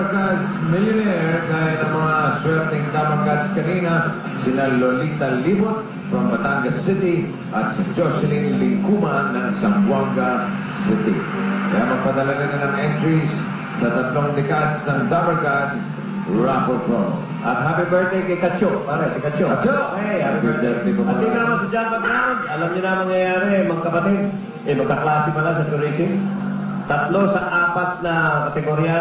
Dabarkads Millionaire gaya ng mga swerteng Dabarkads kanina, sina Lolita Libot from Batangas City at si Jocelyn Lingkuma ng Zamboanga City. Kaya magpadala na ng entries sa tatlong decads ng Dabarkads Raffle Pro. At happy birthday kay Kacho, pare, si Kacho. Kacho! Hey, happy birthday. Happy birthday, At tingnan naman sa John Background, alam niyo na mangyayari, magkapatid. Magkaklase pala sa tourism. 3 sa 4 na kategorya,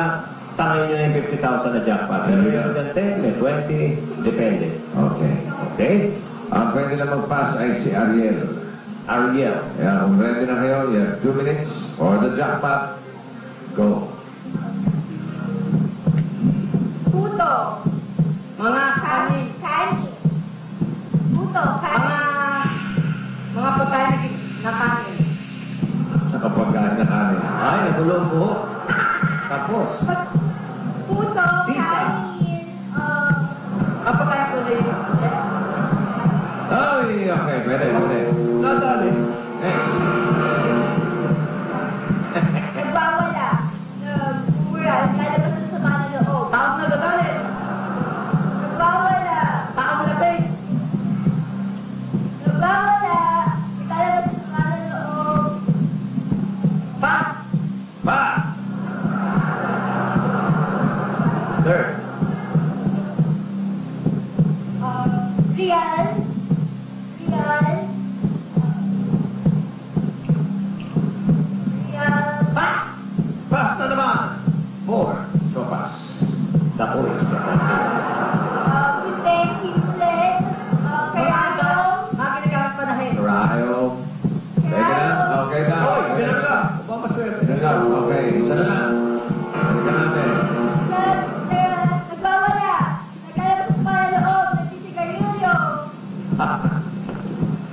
tangay niyo na yung 50,000 na jackpot. Pero yung dyan 10, may 20, depende. Okay. Okay? Ang pwede na mag-pass ay si Ariel. Ariel. Kaya kung ready na kayo, you have 2 minutes for the jackpot. Go. Puto. Mga kanin. Puto, kanin. Mga pagkain na kanin. Nakapagkaan na kami. Ay, nagulong po. Tapos. Puto, Tita. kanin. Kapag ko rin. Ay, okay. Pwede. Nadali. Nagbawala. Lalabas na sa mga loob. Tawag na nadali. Nagbawala. Baka malapit. Nagbawala. Lalabas na sa mga loob. Pa! Pa! Sir. Real. Pa! Pass na naman. 4. So pass. Tapos. Kimle. Kayano. Makikikakas pa na Rayo. Teka na. Okay na. Hoy, bilang ka. Papaswerte. Bilang ka. Okay. Isa na lang. Halika natin. Nagbawala. Naglalabas sa mga loob. Nagsisigarilyo.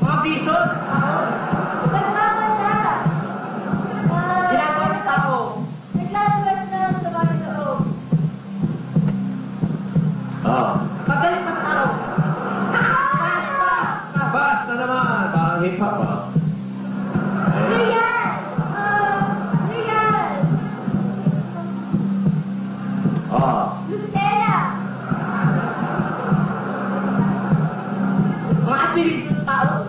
Mga pisos. Nagbawala. Ginagawa ng tao. Naglalabas na sa mga loob. Magaling ng tao. Pass na naman. Parang hip-hop ah. Real. Real. Lucena. Mga atilis ng tao.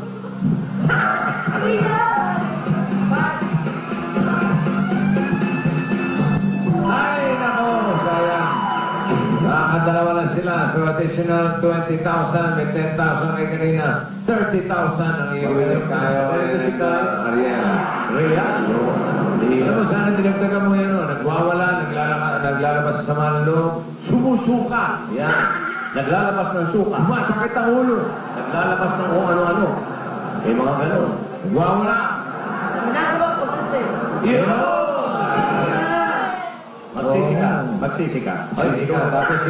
Real. Ay, nako. Sayang. Nakakadalawa lang sila. So, additional 20,000. May 10,000 kay kanina. 30,000 ang iuwi kayo. Ariel. Real. Alam mo, sana dinagdagan mo yan. Nagwawala, naglalabas sa mga loob. Sumusuka. Yan. Naglalabas ng suka. Masakit ang ulo. Naglalabas ng kung ano-ano. Eh, mga gano'n. Nagwawala. Ginagawa ko kasi. Yun! Magsisika. Magsisika. Ay, ikaw. Tapos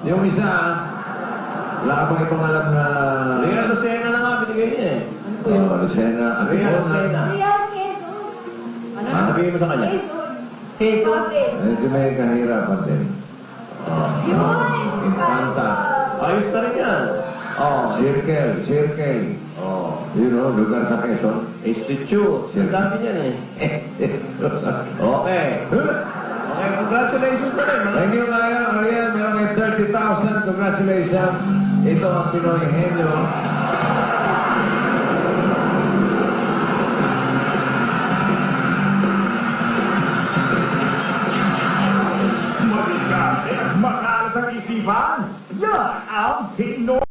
yung isa, wala ka bang ibang alam na... Real Lucena na nga binigay niya eh. Lucena. Real Lucena. Real Quezon. Ano sabihin mo sa kanya? Quezon. Medyo may kahirapan din. Yun. Infanta. Ayos na rin yan. Circle. You know, lugar sa Quezon. Institute. Ang dami niyan eh. Okay. Okay, congratulations na rin. Thank you, Ariel. Meron may 30,000. Congratulations. Ito ang Pinoy Henyo. Makalat ang isipan, yan ang Pinoy.